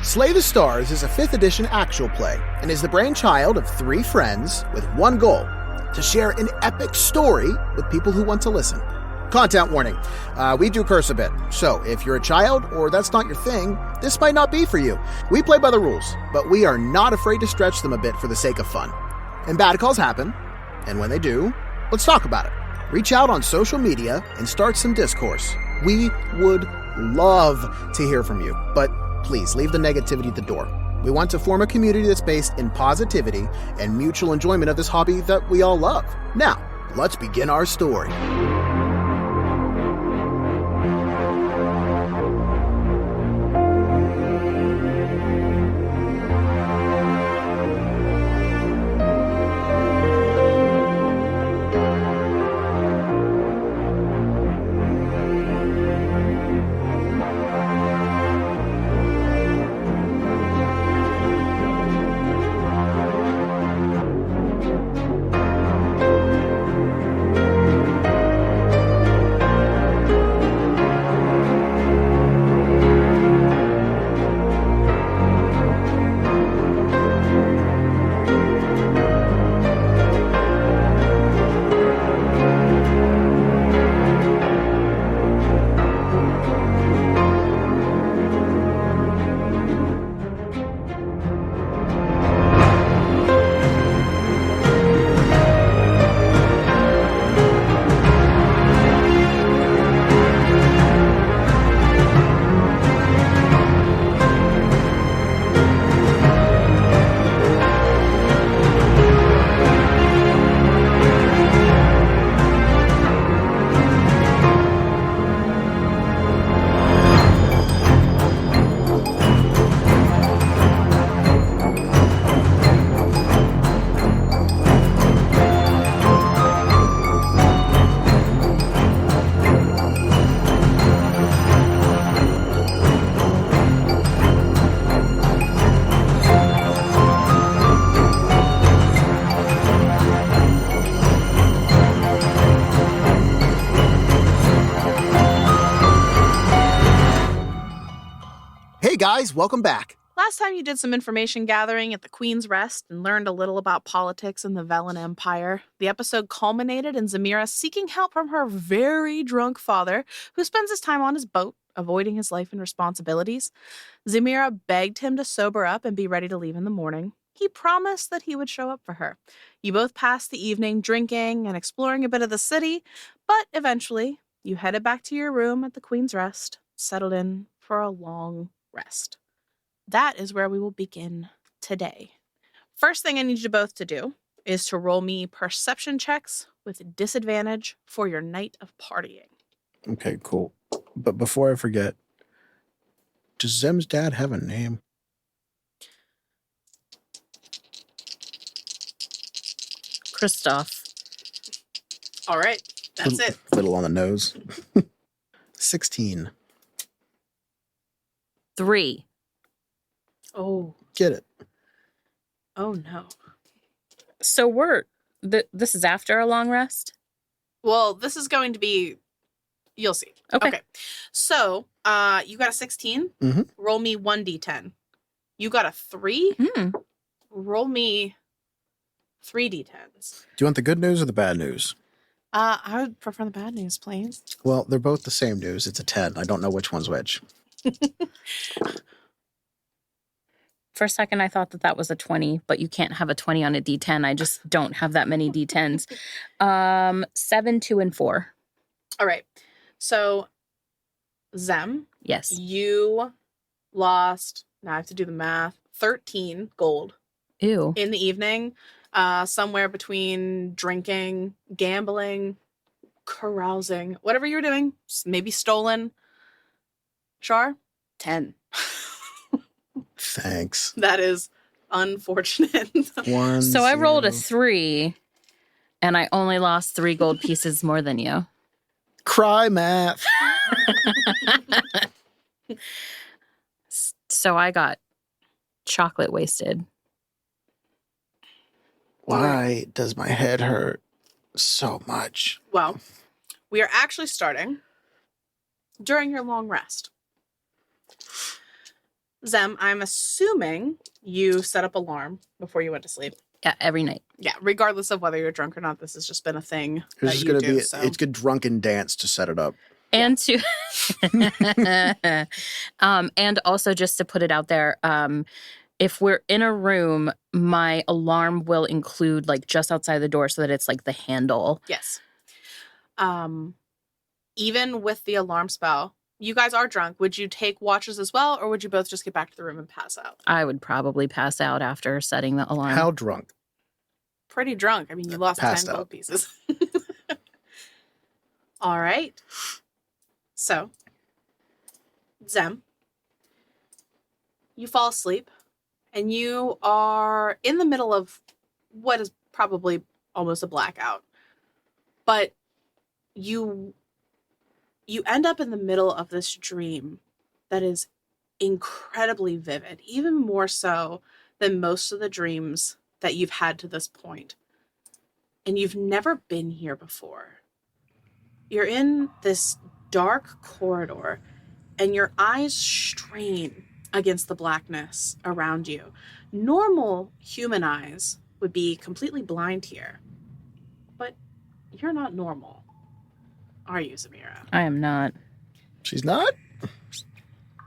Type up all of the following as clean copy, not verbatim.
Slay the Stars is a 5th edition actual play and is the brainchild of 3 friends with one goal: to share an epic story with people who want to listen. Content warning, we do curse a bit, so if you're a child or that's not your thing, this might not be for you. We play by the rules, but we are not afraid to stretch them a bit for the sake of fun. And bad calls happen, and when they do, let's talk about it. Reach out on social media and start some discourse. We would love to hear from you, but please leave the negativity at the door. We want to form a community that's based in positivity and mutual enjoyment of this hobby that we all love. Now, let's begin our story. Hey guys, welcome back. Last time you did some information gathering at the Queen's Rest and learned a little about politics in the Velen Empire. The episode culminated in Zemira seeking help from her very drunk father, who spends his time on his boat, avoiding his life and responsibilities. Zemira begged him to sober up and be ready to leave in the morning. He promised that he would show up for her. You both passed the evening drinking and exploring a bit of the city, but eventually you headed back to your room at the Queen's Rest, settled in for a long rest. That is where we will begin today. First thing I need you both to do is to roll me perception checks with disadvantage for your night of partying. Okay, cool. But before I forget, does Zem's dad have a name? Christoph. All right, that's it. Little on the nose. 16. 3. Oh. Get it. Oh, no. So this is after a long rest? Well, this is going to be, you'll see. Okay. So, you got a 16. Mm-hmm. Roll me 1d10. You got a 3. Roll me 3d10s. Do you want the good news or the bad news? I would prefer the bad news, please. Well, they're both the same news. It's a 10. I don't know which one's which. For a second, I thought that was a 20, but you can't have a 20 on a D10. I just don't have that many D10s. 7, 2, and 4. All right. So, Zem. Yes. You lost, now I have to do the math, 13 gold. Ew. In the evening. Somewhere between drinking, gambling, carousing, whatever you're doing, maybe stolen. Char? 10. Thanks. That is unfortunate. So I rolled a 3, and I only lost 3 gold pieces more than you. Cry math. So I got chocolate wasted. Why does my head hurt so much? Well, we are actually starting during your long rest. Zem, I'm assuming you set up alarm before you went to sleep. Yeah, every night. Yeah, regardless of whether you're drunk or not, this has just been a thing that It's you gonna do. be So it's good drunken dance to set it up. And to and also just to put it out there, if we're in a room, my alarm will include like just outside the door so that it's like the handle. yes. Even with the alarm spell, you guys are drunk. Would you take watches as well, or would you both just get back to the room and pass out? I would probably pass out after setting the alarm. How drunk? Pretty drunk. I mean, you lost 10 Passed gold out. pieces. All right. So, Zem, you fall asleep, and you are in the middle of what is probably almost a blackout. But you end up in the middle of this dream that is incredibly vivid, even more so than most of the dreams that you've had to this point. And you've never been here before. You're in this dark corridor, and your eyes strain against the blackness around you. Normal human eyes would be completely blind here, but you're not normal. Are you, Zemira? I am not. She's not?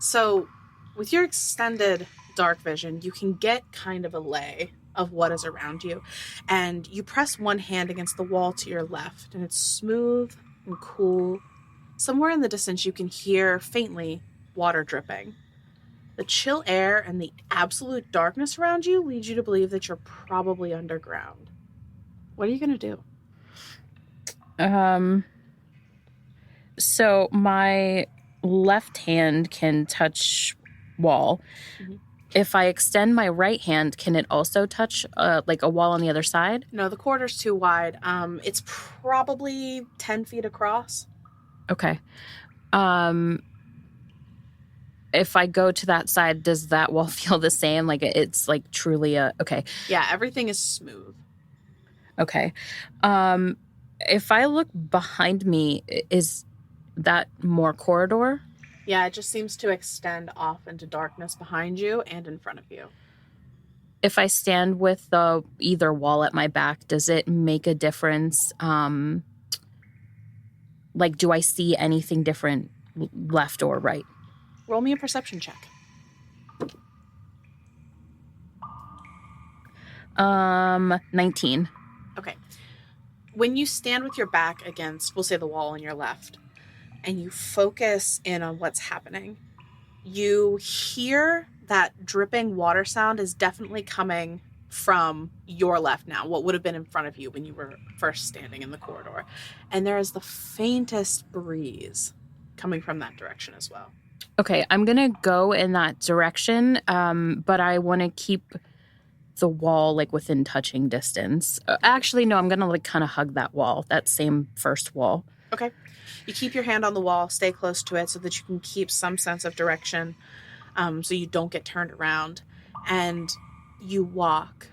So, with your extended dark vision, you can get kind of a lay of what is around you. And you press one hand against the wall to your left, and it's smooth and cool. Somewhere in the distance, you can hear faintly water dripping. The chill air and the absolute darkness around you leads you to believe that you're probably underground. What are you going to do? So my left hand can touch wall. Mhm. If I extend my right hand, can it also touch like a wall on the other side? No, the corridor's too wide. It's probably 10 feet across. Okay. If I go to that side, does that wall feel the same? Like it's like truly okay. Yeah, everything is smooth. Okay. If I look behind me, is that more corridor? Yeah, it just seems to extend off into darkness behind you and in front of you. If I stand with the either wall at my back, does it make a difference? Like, do I see anything different left or right? Roll me a perception check. 19. Okay. When you stand with your back against, we'll say, the wall on your left, and you focus in on what's happening, you hear that dripping water sound is definitely coming from your left now, what would have been in front of you when you were first standing in the corridor. And there is the faintest breeze coming from that direction as well. Okay, I'm going to go in that direction, but I want to keep the wall like within touching distance. Actually, no, I'm going to like kind of hug that wall, that same first wall. Okay. You keep your hand on the wall, stay close to it so that you can keep some sense of direction, so you don't get turned around. And you walk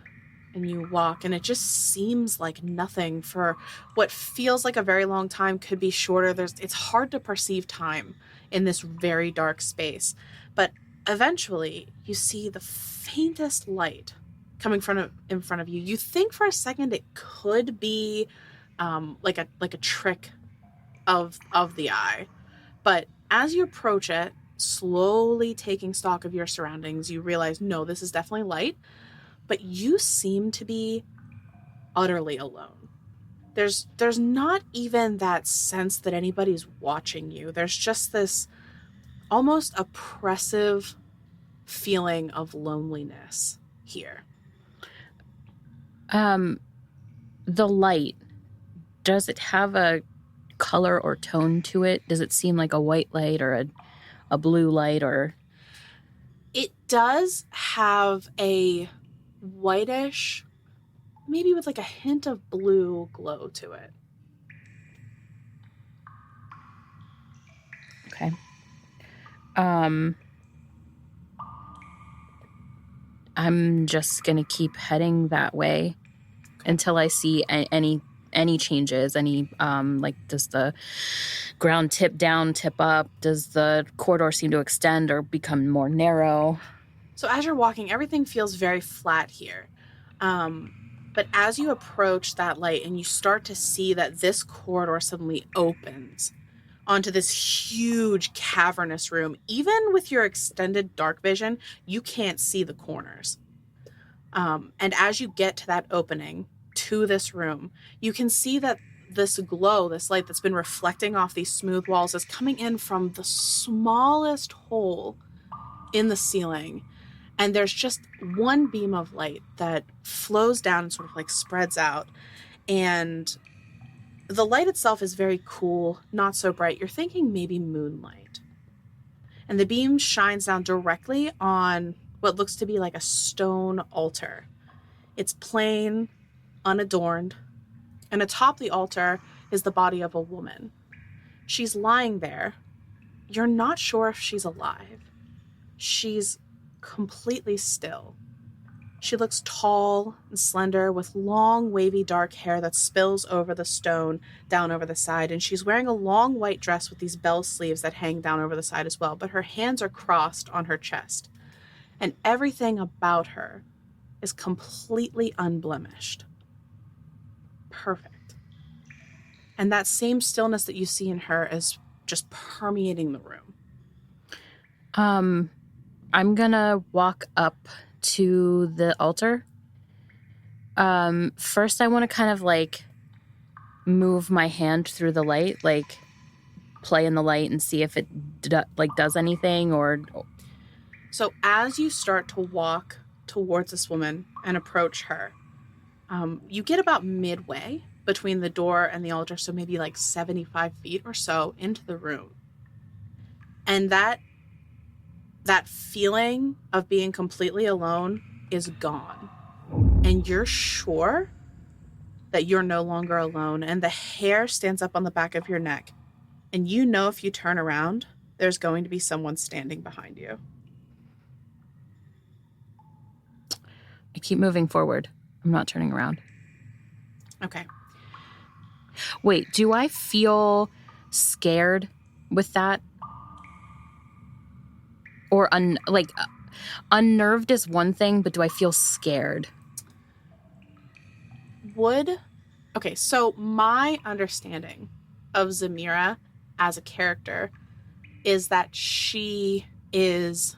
and you walk, and it just seems like nothing for what feels like a very long time could be shorter. It's hard to perceive time in this very dark space. But eventually you see the faintest light coming in front of you. You think for a second it could be like a trick of the eye. But as you approach it, slowly taking stock of your surroundings, you realize, no, this is definitely light, but you seem to be utterly alone. There's not even that sense that anybody's watching you. There's just this almost oppressive feeling of loneliness here. The light, does it have a color or tone to it? Does it seem like a white light or a blue light? Or it does have a whitish, maybe with like a hint of blue glow to it. Okay. I'm just gonna keep heading that way until I see any changes. Any like, does the ground tip down, tip up? Does the corridor seem to extend or become more narrow? So as you're walking, everything feels very flat here. But as you approach that light and you start to see that this corridor suddenly opens onto this huge cavernous room, even with your extended dark vision, you can't see the corners. And as you get to that opening to this room, you can see that this glow, this light that's been reflecting off these smooth walls, is coming in from the smallest hole in the ceiling. And there's just one beam of light that flows down and sort of like spreads out. And the light itself is very cool, not so bright. You're thinking maybe moonlight. And the beam shines down directly on what looks to be like a stone altar. It's plain, unadorned, and atop the altar is the body of a woman. She's lying there. You're not sure if she's alive. She's completely still. She looks tall and slender with long, wavy, dark hair that spills over the stone down over the side, and she's wearing a long white dress with these bell sleeves that hang down over the side as well, but her hands are crossed on her chest, and everything about her is completely unblemished. Perfect. And that same stillness that you see in her is just permeating the room. I'm gonna walk up to the altar. First I want to kind of like move my hand through the light, like play in the light and see if it does anything or... So as you start to walk towards this woman and approach her, you get about midway between the door and the altar, so maybe like 75 feet or so into the room. And that feeling of being completely alone is gone. And you're sure that you're no longer alone. And the hair stands up on the back of your neck. And you know if you turn around, there's going to be someone standing behind you. I keep moving forward. I'm not turning around. Okay. Wait, do I feel scared with that? Or unnerved is one thing, but do I feel scared? Okay, so my understanding of Zemira as a character is that she is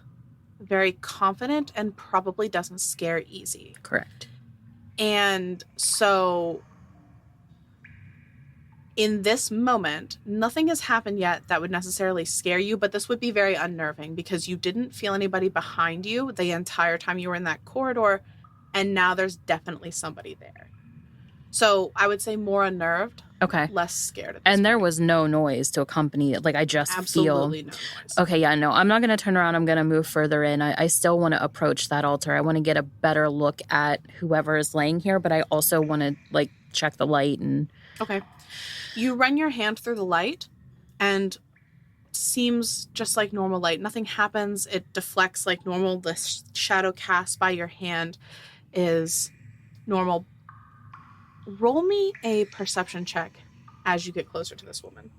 very confident and probably doesn't scare easy. Correct. And so in this moment, nothing has happened yet that would necessarily scare you, but this would be very unnerving because you didn't feel anybody behind you the entire time you were in that corridor, and now there's definitely somebody there. So I would say more unnerved, okay, less scared. At this and point. there was no noise to accompany it. Like I just absolutely feel... no noise. Okay, yeah, no, I'm not going to turn around. I'm going to move further in. I still want to approach that altar. I want to get a better look at whoever is laying here, but I also want to like check the light and... Okay. You run your hand through the light and seems just like normal light. Nothing happens. It deflects like normal. The shadow cast by your hand is normal. Roll me a perception check as you get closer to this woman.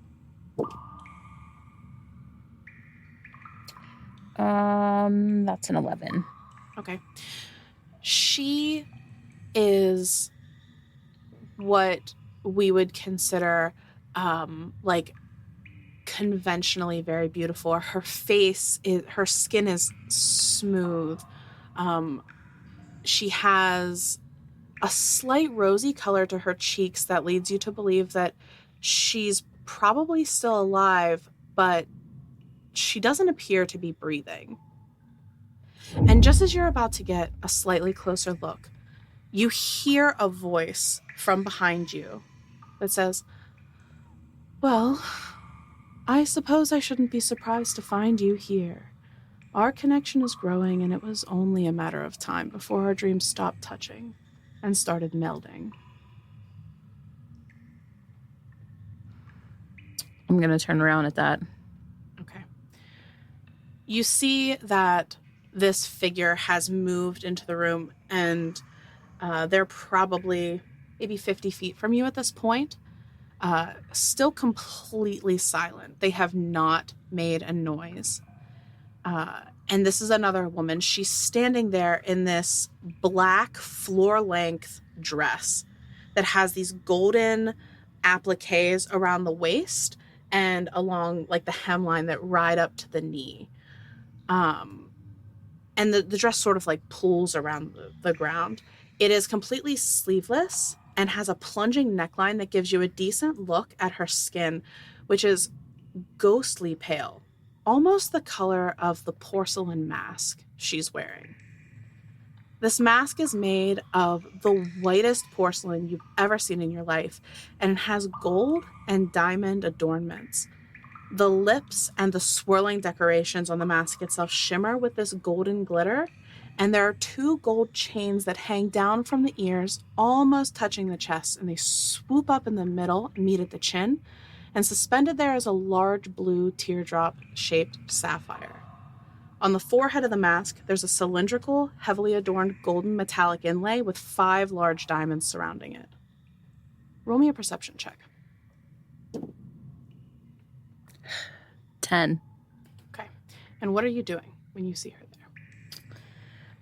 That's an 11. Okay. She is what we would consider like conventionally very beautiful. Her skin is smooth. She has a slight rosy color to her cheeks that leads you to believe that she's probably still alive, but she doesn't appear to be breathing. And just as you're about to get a slightly closer look, you hear a voice from behind you that says, "Well, I suppose I shouldn't be surprised to find you here. Our connection is growing, and it was only a matter of time before our dreams stopped touching and started melding." I'm going to turn around at that. Okay. You see that this figure has moved into the room, and they're probably maybe 50 feet from you at this point. Still completely silent. They have not made a noise. And this is another woman. She's standing there in this black floor-length dress that has these golden appliques around the waist and along like the hemline that ride up to the knee. And the dress sort of like pulls around the ground. It is completely sleeveless and has a plunging neckline that gives you a decent look at her skin, which is ghostly pale, almost the color of the porcelain mask she's wearing. This mask is made of the whitest porcelain you've ever seen in your life, and it has gold and diamond adornments. The lips and the swirling decorations on the mask itself shimmer with this golden glitter, and there are 2 gold chains that hang down from the ears, almost touching the chest, and they swoop up in the middle and meet at the chin, and suspended there is a large blue teardrop-shaped sapphire. On the forehead of the mask, there's a cylindrical, heavily adorned golden metallic inlay with 5 large diamonds surrounding it. Roll me a perception check. 10. Okay. And what are you doing when you see her there?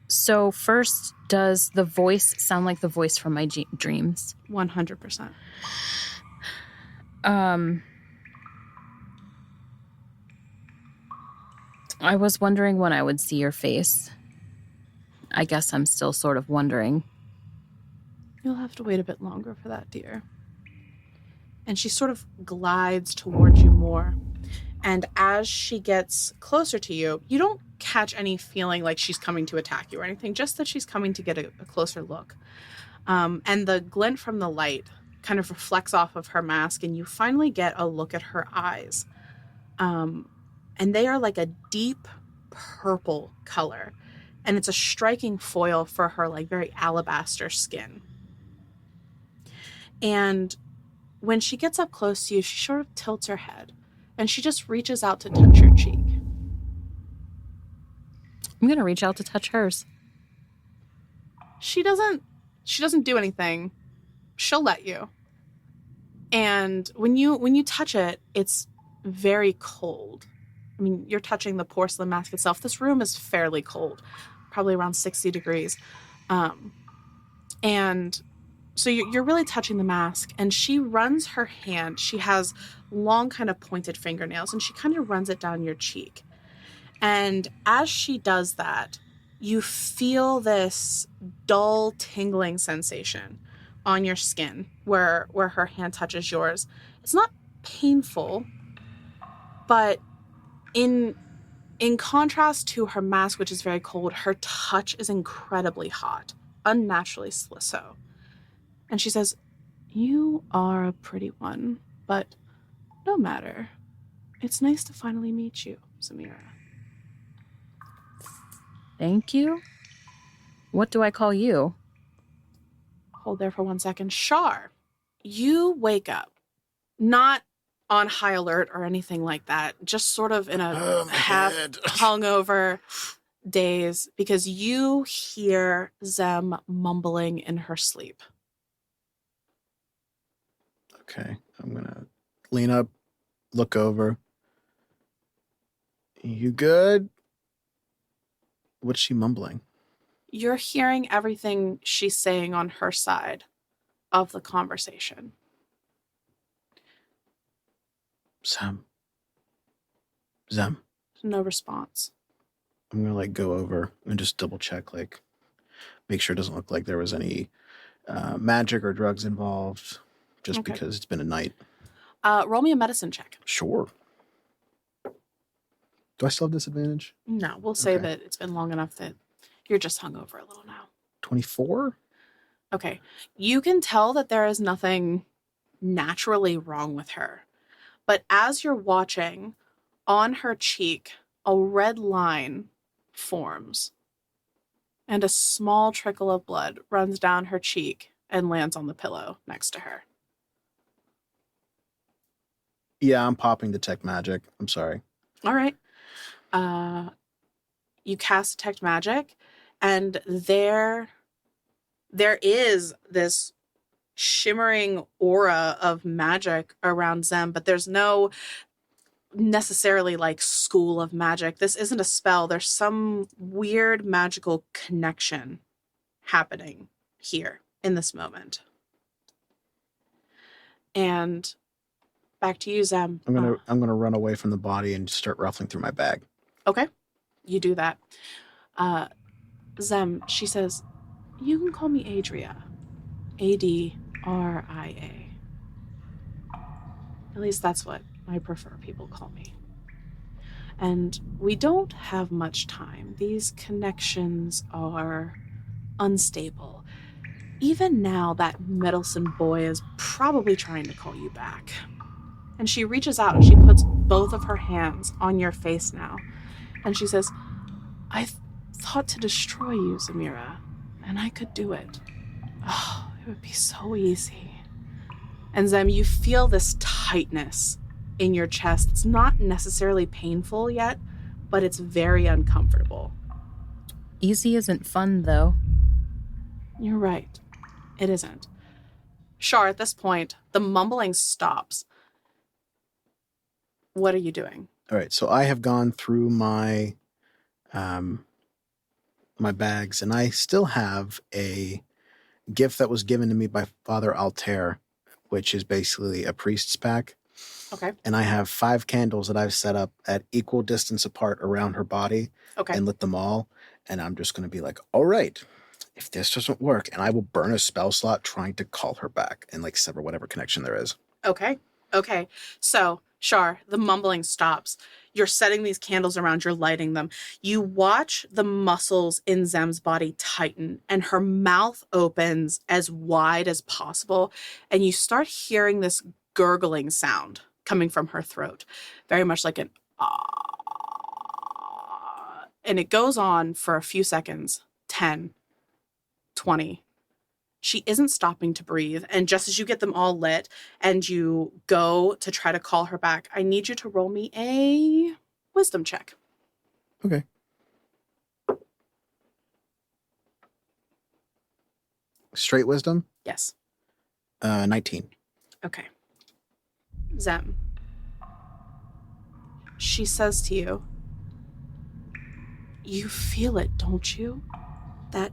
So first, does the voice sound like the voice from my dreams? 100%. I was wondering when I would see your face. I guess I'm still sort of wondering. You'll have to wait a bit longer for that, dear. And she sort of glides towards you more. And as she gets closer to you, you don't catch any feeling like she's coming to attack you or anything, just that she's coming to get a closer look. And the glint from the light kind of reflects off of her mask, and you finally get a look at her eyes. And they are like a deep purple color. And it's a striking foil for her like very alabaster skin. And when she gets up close to you, she sort of tilts her head. And she just reaches out to touch your cheek. I'm going to reach out to touch hers. She doesn't do anything. She'll let you. And when you touch it, it's very cold. I mean, you're touching the porcelain mask itself. This room is fairly cold, probably around 60 degrees. And so you're really touching the mask, and she runs her hand. She has long kind of pointed fingernails, and she kind of runs it down your cheek. And as she does that, you feel this dull tingling sensation on your skin where her hand touches yours. It's not painful, but in contrast to her mask, which is very cold, her touch is incredibly hot, unnaturally so. And she says, "You are a pretty one, but no matter. It's nice to finally meet you, Zemira." Thank you. What do I call you? Hold there for 1 second. Char, you wake up, not on high alert or anything like that, just sort of in a half hungover daze, because you hear Zem mumbling in her sleep. Okay, I'm gonna lean up, look over. You good? What's she mumbling? You're hearing everything she's saying on her side of the conversation. Zem. No response. I'm gonna go over and just double check, make sure it doesn't look like there was any magic or drugs involved, just Okay. because it's been a night. Roll me a medicine check. Sure. Do I still have disadvantage? No, we'll say Okay. that it's been long enough that you're just hungover a little now. 24? Okay. You can tell that there is nothing naturally wrong with her. But as you're watching, on her cheek, a red line forms. And a small trickle of blood runs down her cheek and lands on the pillow next to her. Yeah, I'm popping Detect Magic. I'm sorry. All right. You cast Detect Magic, and there is this shimmering aura of magic around Zem, but there's no necessarily like school of magic. This isn't a spell. There's some weird magical connection happening here in this moment. And back to you, Zem. I'm gonna run away from the body and start ruffling through my bag. Okay, you do that. Zem, she says, you can call me Adria. Adria. At least that's what I prefer people call me. And we don't have much time. These connections are unstable. Even now, that meddlesome boy is probably trying to call you back. And she reaches out and she puts both of her hands on your face now. And she says, I thought to destroy you, Zemira, and I could do it. Oh, it would be so easy. And Zem, you feel this tightness in your chest. It's not necessarily painful yet, but it's very uncomfortable. Easy isn't fun, though. You're right. It isn't. Char, at this point, the mumbling stops. What are you doing? All right, so I have gone through my my bags, and I still have a gift that was given to me by Father Altair, which is basically a priest's pack. Okay. And I have 5 candles that I've set up at equal distance apart around her body. Okay. And lit them all. And I'm just going to be like, all right, if this doesn't work, and I will burn a spell slot trying to call her back and like sever whatever connection there is. Okay. So, Char, the mumbling stops. You're setting these candles around, you're lighting them. You watch the muscles in Zem's body tighten, and her mouth opens as wide as possible, and you start hearing this gurgling sound coming from her throat, very much like an ah. And it goes on for a few seconds, 10, 20. She isn't stopping to breathe. And just as you get them all lit and you go to try to call her back, I need you to roll me a wisdom check. Okay. Straight wisdom? Yes. 19. Okay. Zem. She says to you, you feel it, don't you? That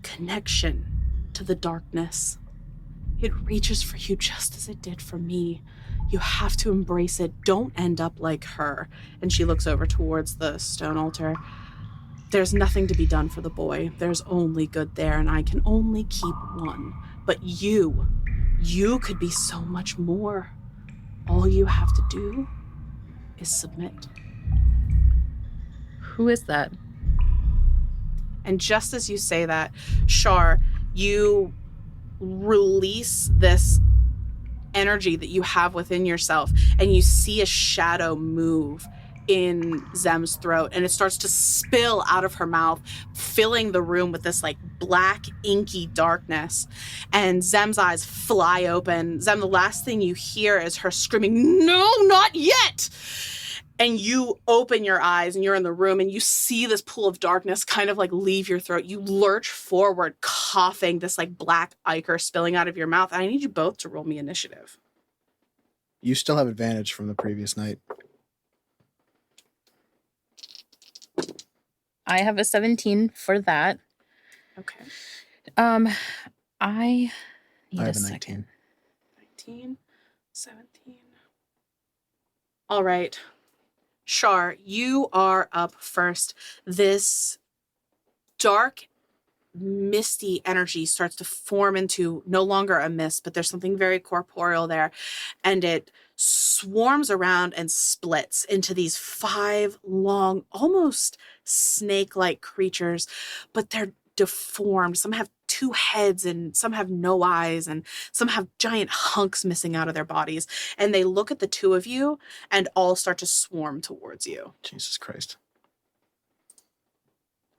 connection to the darkness. It reaches for you just as it did for me. You have to embrace it. Don't end up like her. And she looks over towards the stone altar. There's nothing to be done for the boy. There's only good there, and I can only keep one. But you could be so much more. All you have to do is submit. Who is that? And just as you say that, Char, you release this energy that you have within yourself, and you see a shadow move in Zem's throat, and it starts to spill out of her mouth, filling the room with this like black inky darkness. And Zem's eyes fly open. Zem, the last thing you hear is her screaming, "No, not yet!" And you open your eyes and you're in the room and you see this pool of darkness kind of like leave your throat. You lurch forward, coughing, this like black ichor spilling out of your mouth. I need you both to roll me initiative. You still have advantage from the previous night. I have a 17 for that. Okay. I need I have a a second. 19, 17. All right. Char, you are up first. This dark, misty energy starts to form into no longer a mist, but there's something very corporeal there. And it swarms around and splits into these 5 long, almost snake-like creatures, but they're deformed. Some have 2 heads and some have no eyes and some have giant hunks missing out of their bodies. And they look at the 2 of you and all start to swarm towards you. Jesus Christ.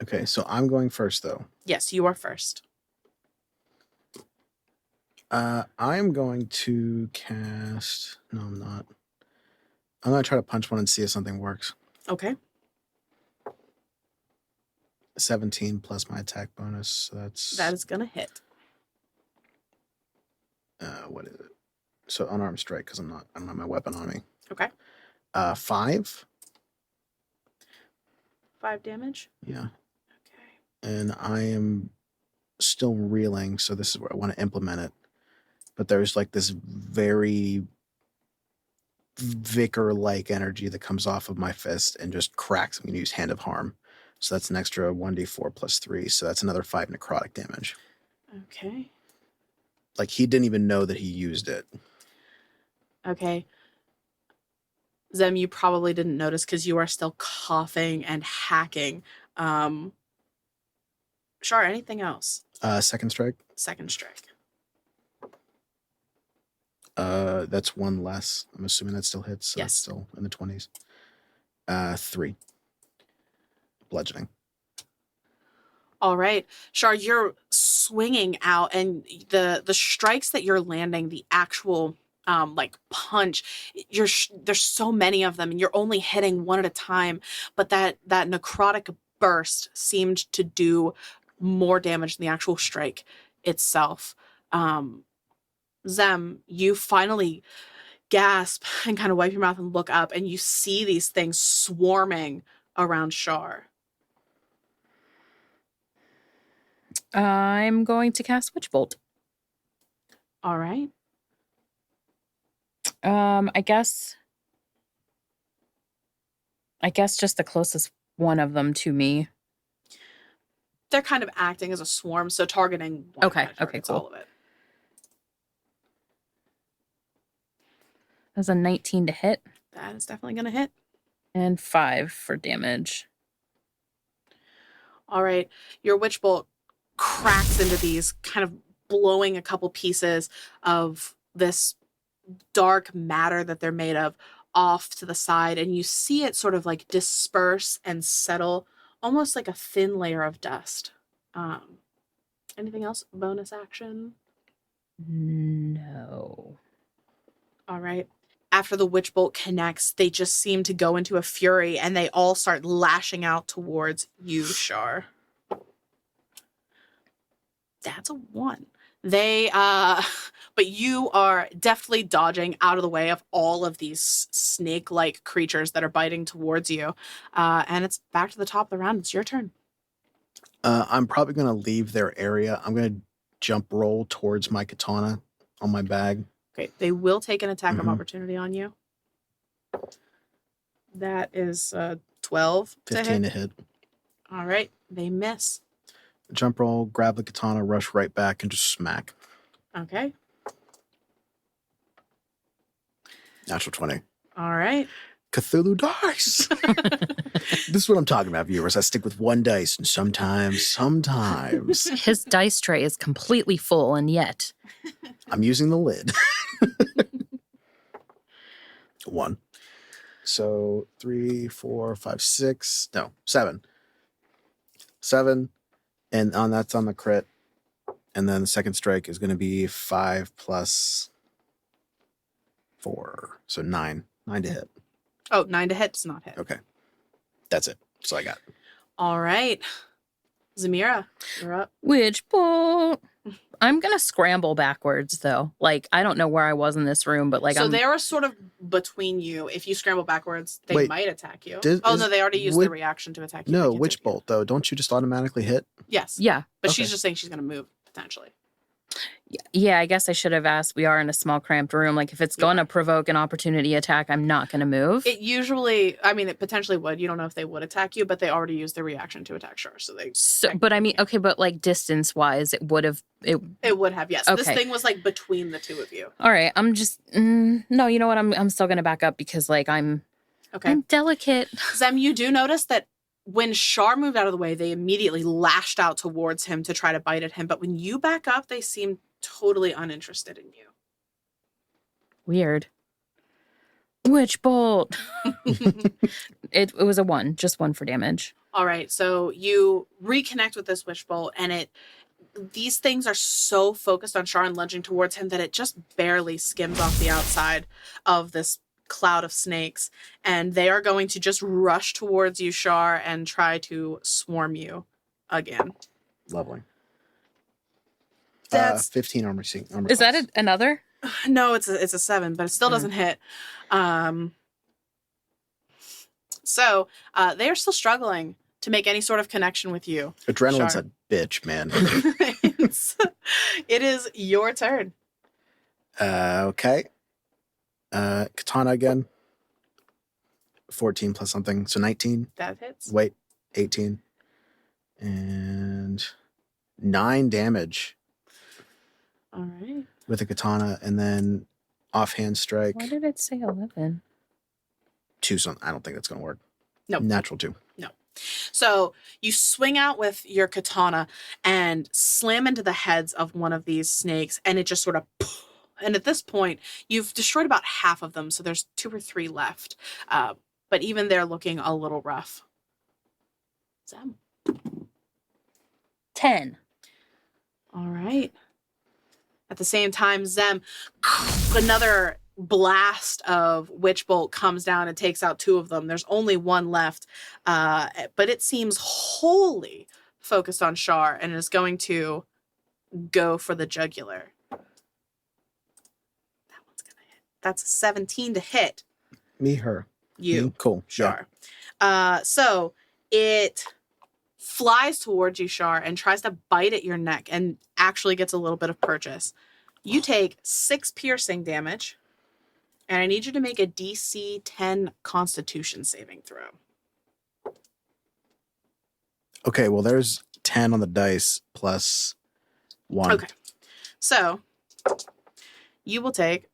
Okay, so I'm going first, though. Yes, you are first. I'm going to cast... No, I'm not. I'm going to try to punch one and see if something works. Okay. 17 plus my attack bonus. So That is going to hit. what is it? So unarmed strike, because I don't have my weapon on me. Okay. 5. 5 damage. Yeah. Okay. And I am still reeling, so this is where I want to implement it. But there's like this very vicar-like energy that comes off of my fist and just cracks. I'm going to use Hand of Harm. So that's an extra 1d4 plus 3. So that's another 5 necrotic damage. Okay. Like, he didn't even know that he used it. Okay. Zem, you probably didn't notice because you are still coughing and hacking. Char, anything else? Second strike. Second strike. That's 1 less. I'm assuming that still hits. So Yes. It's still in the 20s. 3. Bludgeoning. All right. Char, you're swinging out, and the strikes that you're landing, the actual like punch, there's so many of them, and you're only hitting one at a time. But that necrotic burst seemed to do more damage than the actual strike itself. Zem, you finally gasp and kind of wipe your mouth and look up, and you see these things swarming around Char. I'm going to cast Witch Bolt. All right. I guess just the closest one of them to me. They're kind of acting as a swarm, so targeting one Okay, kind of targets cool. all of it. That's a 19 to hit That is definitely going to hit. and 5 for damage. All right. Your witch bolt cracks into these, kind of blowing a couple pieces of this dark matter that they're made of off to the side, and you see it sort of like disperse and settle, almost like a thin layer of dust. Anything else? Bonus action? No. All right. After the witch bolt connects, they just seem to go into a fury, and they all start lashing out towards you, Char. That's a 1. They, but you are deftly dodging out of the way of all of these snake-like creatures that are biting towards you. And it's back to the top of the round. It's your turn. I'm probably going to leave their area. I'm going to jump roll towards my katana on my bag. Okay, they will take an attack of Mhm. opportunity on you. That is 12 15 to hit. All right, they miss. Jump roll, grab the katana, rush right back, and just smack. Okay. Natural 20. All right. Cthulhu dice. This is what I'm talking about, viewers. I stick with 1 dice, and sometimes His dice tray is completely full, and yet I'm using the lid. 1. So 3, 4, 5, 6. No, 7. 7. And that's on the crit. And then the second strike is going to be 5 plus 4. So 9. 9 to hit. Oh, 9 to hit does not hit. Okay. That's it. So I got. All right. Zemira, you're up. Witch Bolt. I'm gonna scramble backwards though. Like, I don't know where I was in this room, but like, So they are sort of between you. If you scramble backwards, they Wait, might attack you. no, They already used the reaction to attack you. No, They can't Witch attack you. Bolt, though. Don't you just automatically hit? Yes. Yeah. But Okay. she's just saying she's going to move, potentially. Yeah, I guess I should have asked. We are in a small, cramped room. Like, if it's going to provoke an opportunity attack, I'm not going to move. It usually, it potentially would. You don't know if they would attack you, but they already used their reaction to attack Char. But I mean, okay, but like distance-wise, it would have. It would have, yes. Okay. This thing was like between the two of you. All right, I'm just no. You know what? I'm still going to back up because like I'm delicate. Zem, you do notice that when Char moved out of the way, they immediately lashed out towards him to try to bite at him. But when you back up, they seem totally uninterested in you. Weird. Witch Bolt. It was a 1, just 1 for damage. All right, so you reconnect with this witch bolt, and these things are so focused on Char and lunging towards him that it just barely skims off the outside of this cloud of snakes, and they are going to just rush towards you, Char, and try to swarm you again. Lovely. That's 15 armor. Is that another? no, it's a 7, but it still doesn't hit. So they are still struggling to make any sort of connection with you. Adrenaline's Char. a bitch, man. It is your turn. Okay. Katana again. 14 plus something, so 19. That hits. Wait, 18. And 9 damage All right. with a katana, and then offhand strike. Why did it say 11? 2 something. I don't think that's going to work. Nope. Natural 2. So you swing out with your katana and slam into the heads of one of these snakes, and it just sort of... And at this point, you've destroyed about half of them, so there's 2 or 3 left. But even they're looking a little rough. Zem. 10. All right. At the same time, Zem, another blast of witch bolt comes down and takes out 2 of them. There's only 1 left, but it seems wholly focused on Char and is going to go for the jugular. That one's gonna hit. That's a 17 to hit. Me, her. You. Me? Cool. Char. So it flies towards you, Char, and tries to bite at your neck and actually gets a little bit of purchase. You take 6 piercing damage, and I need you to make a DC 10 Constitution saving throw. Okay, well, there's 10 on the dice plus 1. Okay. So you will take...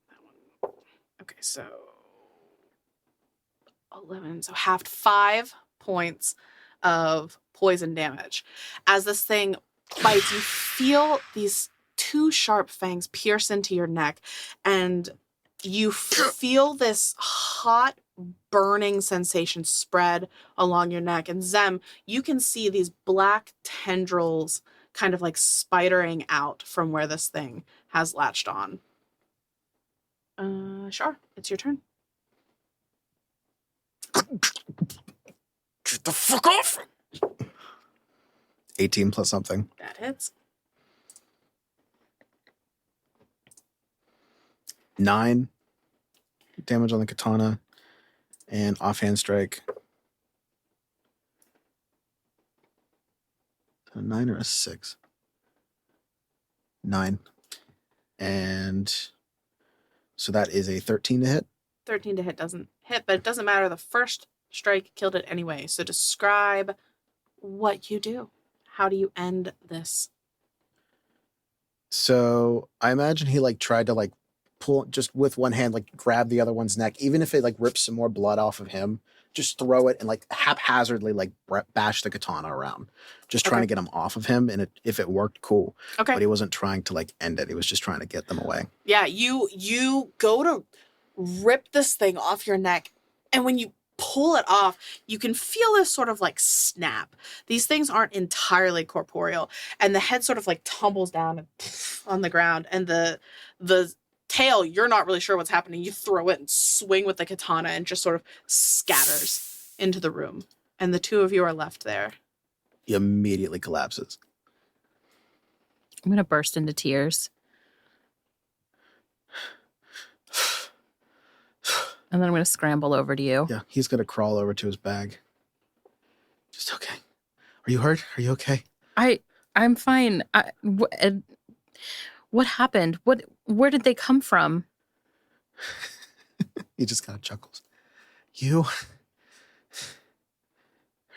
Okay, so 11, so halved 5 points of poison damage. As this thing bites, you feel these 2 sharp fangs pierce into your neck, and you feel this hot, burning sensation spread along your neck. And Zem, you can see these black tendrils kind of like spidering out from where this thing has latched on. Char, it's your turn. Get the fuck off! 18 plus something. That hits. 9 damage on the katana and offhand strike. A 9 or a 6? 9. And so that is a 13 to hit. 13 to hit doesn't hit, but it doesn't matter. The first strike killed it anyway. So describe what you do. How do you end this? So I imagine he like tried to like pull just with one hand, like grab the other one's neck, even if it like rips some more blood off of him, just throw it and like haphazardly like bash the katana around, just trying to get him off of him. And if it worked, cool. Okay. But he wasn't trying to like end it. He was just trying to get them away. Yeah, you go to rip this thing off your neck, and when you pull it off, you can feel this sort of like snap. These things aren't entirely corporeal, and the head sort of like tumbles down and on the ground, and the tail, you're not really sure what's happening. You throw it and swing with the katana, and just sort of scatters into the room, and the 2 of you are left there. He immediately collapses. I'm going to burst into tears. And then I'm going to scramble over to you. Yeah, he's going to crawl over to his bag. Just okay. Are you hurt? Are you okay? I'm fine. What happened? Where did they come from? He just kind of chuckles. Are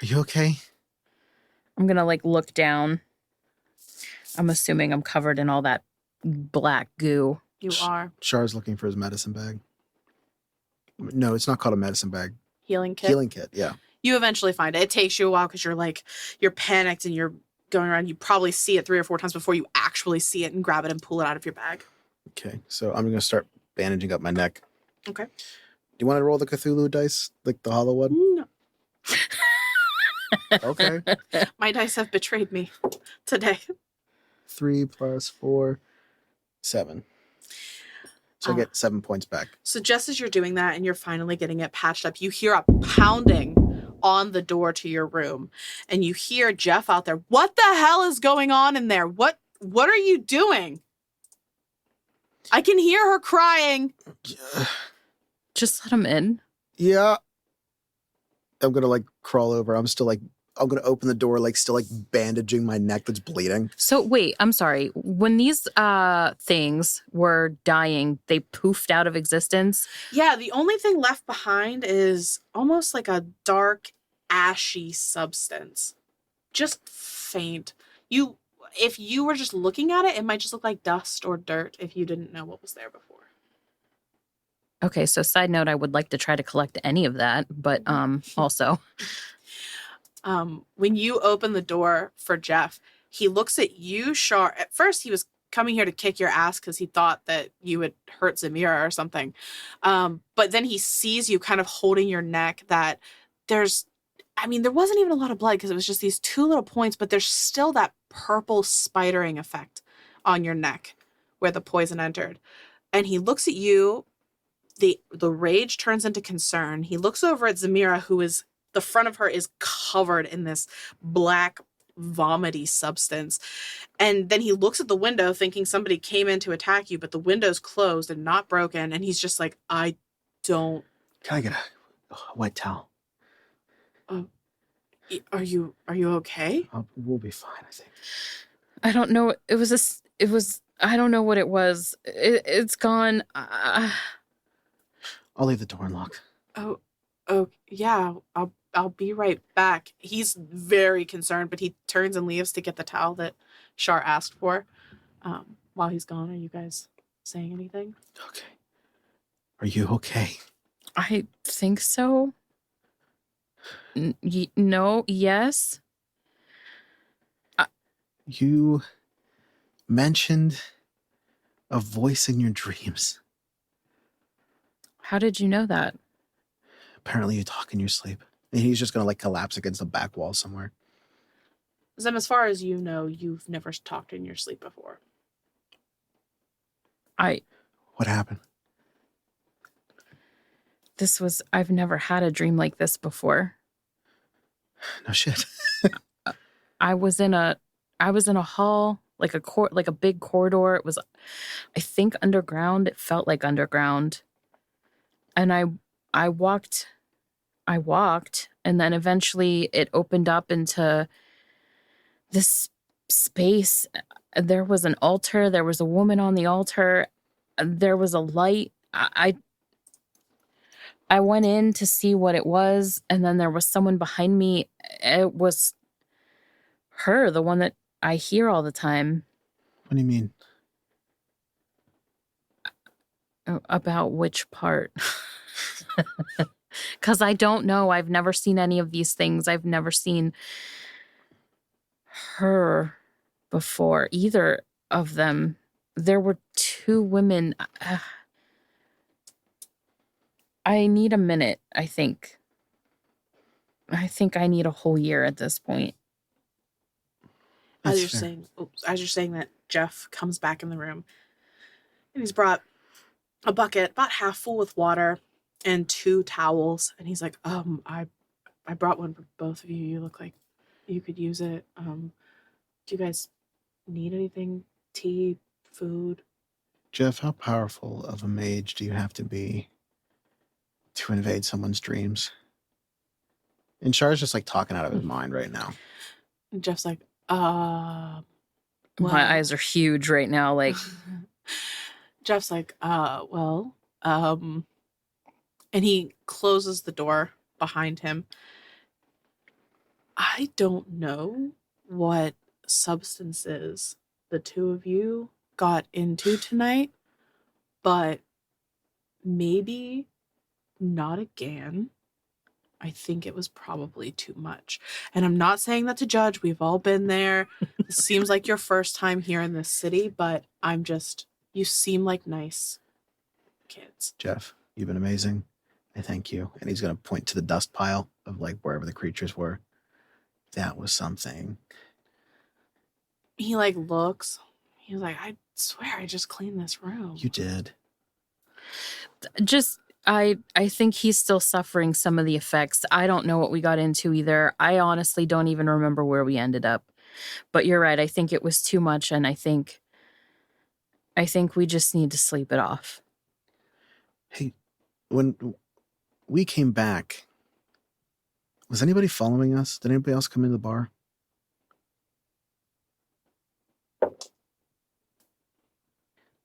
you okay? I'm going to like look down. I'm assuming I'm covered in all that black goo. You are. Char's looking for his medicine bag. No, it's not called a medicine bag. Healing kit. Healing kit, yeah. You eventually find it. It takes you a while because you're panicked and you're going around. You probably see it 3 or 4 times before you actually see it and grab it and pull it out of your bag. Okay, so I'm going to start bandaging up my neck. Okay. Do you want to roll the Cthulhu dice, like the hollow one? No. Okay. My dice have betrayed me today. 3 plus 4, 7. So I get 7 points back. So just as you're doing that and you're finally getting it patched up, you hear a pounding on the door to your room. And you hear Jeff out there. What the hell is going on in there? What are you doing? I can hear her crying. Just let him in. Yeah. I'm gonna like crawl over. I'm gonna open the door, like still like bandaging my neck that's bleeding. So wait, I'm sorry. When these things were dying, they poofed out of existence. Yeah, the only thing left behind is almost like a dark, ashy substance. Just faint. If you were just looking at it, it might just look like dust or dirt if you didn't know what was there before. Okay, so side note, I would like to try to collect any of that, but also. When you open the door for Jeff, he looks at you, Char. At first, he was coming here to kick your ass because he thought that you would hurt Zemira or something. But then he sees you kind of holding your neck that there wasn't even a lot of blood because it was just these 2 little points, but there's still that purple spidering effect on your neck where the poison entered. And he looks at you. The rage turns into concern. He looks over at Zemira, who is the front of her is covered in this black vomity substance. And then he looks at the window thinking somebody came in to attack you, but the window's closed and not broken. And he's just like, I don't. Can I get a wet towel? Are you okay? We'll be fine, I think. I don't know. I don't know what it was. It's gone. I'll leave the door unlocked. Oh, yeah. I'll be right back. He's very concerned, but he turns and leaves to get the towel that Char asked for. While he's gone, are you guys saying anything? Okay. Are you okay? I think so. No, yes. You mentioned a voice in your dreams. How did you know that? Apparently you talk in your sleep. And he's just going to like collapse against the back wall somewhere. Zem, as far as you know, you've never talked in your sleep before. What happened? I've never had a dream like this before. No shit. I was in a hall, like a big corridor. It was, I think, underground. It felt like underground. And I walked, and then eventually it opened up into this space. There was an altar. There was a woman on the altar. There was a light. I went in to see what it was, and then there was someone behind me. It was her, the one that I hear all the time. What do you mean? About which part? Because I don't know. I've never seen any of these things. I've never seen her before, either of them. There were 2 women. I need a minute, I think. I think I need a whole year at this point. That's as you're fair. saying that, Jeff comes back in the room, and he's brought a bucket about half full with water and 2 towels, and he's like, I brought one for both of you. You look like you could use it. Do you guys need anything? Tea, food? Jeff, how powerful of a mage do you have to be to invade someone's dreams? And Char's just like talking out of his mind right now. And Jeff's like, My eyes are huge right now. Like, Jeff's like, and he closes the door behind him. I don't know what substances the 2 of you got into tonight, but maybe not again. I think it was probably too much. And I'm not saying that to judge. We've all been there. It seems like your first time here in this city, but you seem like nice kids. Jeff, you've been amazing. I thank you. And he's going to point to the dust pile of like wherever the creatures were. That was something. He like looks. He's like, I swear I just cleaned this room. You did. I think he's still suffering some of the effects. I don't know what we got into either. I honestly don't even remember where we ended up. But you're right. I think it was too much, and I think we just need to sleep it off. Hey, when we came back, Was anybody following us? Did anybody else come into the bar?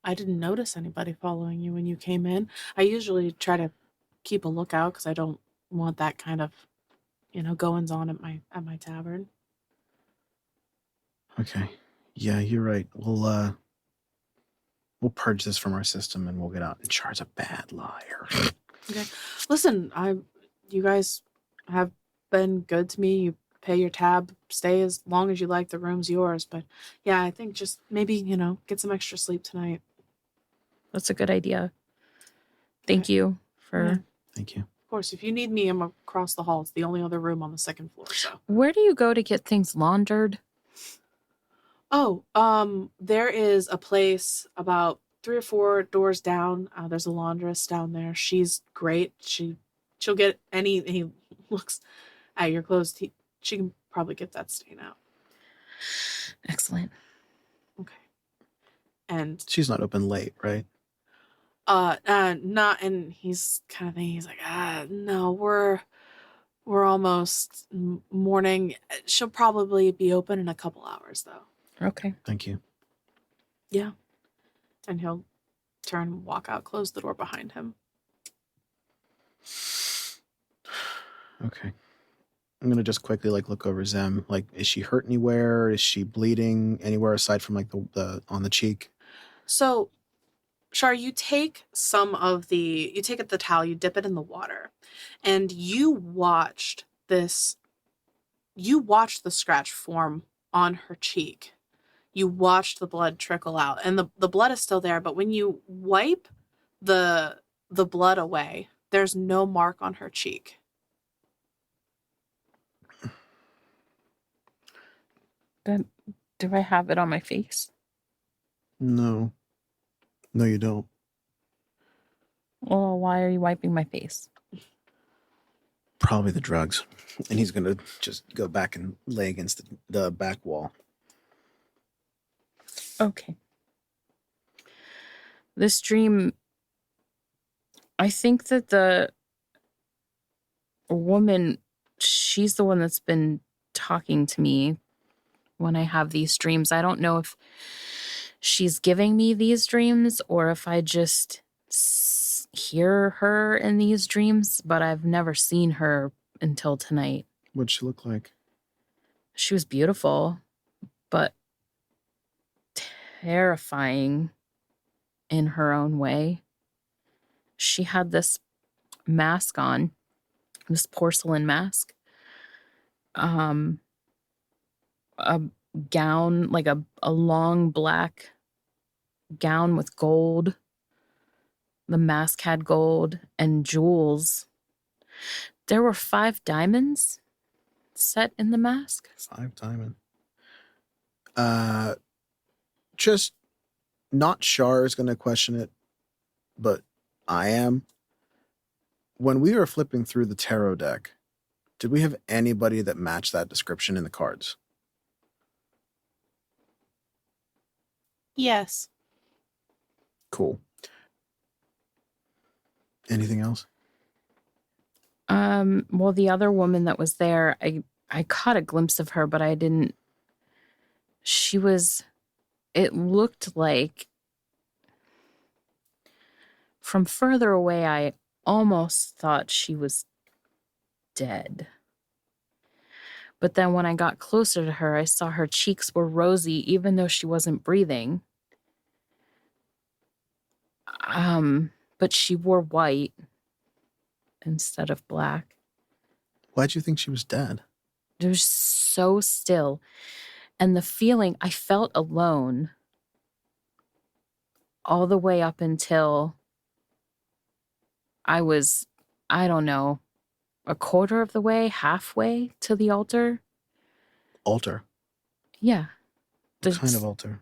I didn't notice anybody following you when you came in. I usually try to keep a lookout because I don't want that kind of, goings on at my tavern. Okay. Yeah, you're right. We'll purge this from our system and we'll get out. And Char's a bad liar. Okay. Listen, you guys have been good to me. You pay your tab, stay as long as you like. The room's yours. But yeah, I think just maybe, get some extra sleep tonight. That's a good idea. Thank you for... Thank you. Of course, if you need me, I'm across the hall. It's the only other room on the second floor, so. Where do you go to get things laundered? Oh, there is a place about 3 or 4 doors down. There's a laundress down there. She's great. She'll get he looks at your clothes. She can probably get that stain out. Excellent. Okay. And she's not open late, right? not, and he's kind of thinking, he's like, no, we're almost morning. She'll probably be open in a couple hours though. Okay. Thank you. Yeah. And he'll turn and walk out, close the door behind him. Okay. I'm gonna just quickly look over Zem. Is she hurt anywhere? Is she bleeding anywhere aside from the on the cheek? So, Char, you take the towel, you dip it in the water, and you watched the scratch form on her cheek. You watched the blood trickle out, and the blood is still there, but when you wipe the blood away, there's no mark on her cheek. Then do I have it on my face? No. No, you don't. Well, why are you wiping my face? Probably the drugs. And he's gonna just go back and lay against the back wall. Okay. This dream, I think that the woman, she's the one that's been talking to me when I have these dreams. I don't know if she's giving me these dreams or if I just hear her in these dreams, but I've never seen her until tonight. What'd she look like? She was beautiful, but terrifying in her own way. She had this mask on, this porcelain mask. A gown, like a long black gown with gold. The mask had gold and jewels. There were 5 diamonds set in the mask. 5 diamond. Just not Char is going to question it, but I am. When we were flipping through the tarot deck, did we have anybody that matched that description in the cards? Yes. Cool. Anything else? Well, the other woman that was there, I caught a glimpse of her, but I didn't. It looked like from further away, I almost thought she was dead. But then when I got closer to her, I saw her cheeks were rosy, even though she wasn't breathing. But she wore white instead of black. Why'd you think she was dead? It was so still. And the feeling, I felt alone all the way up until I was, I don't know, a quarter of the way, halfway to the altar. Altar? Yeah. What kind of altar?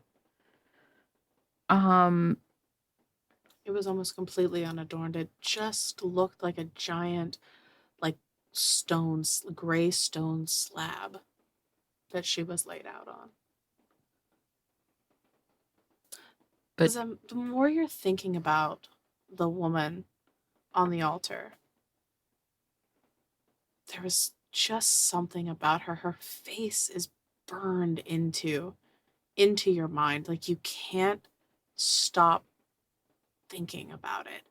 It was almost completely unadorned. It just looked like a giant, gray stone slab that she was laid out on. But the more you're thinking about the woman on the altar, there was just something about her. Her face is burned into your mind. Like you can't stop thinking about it.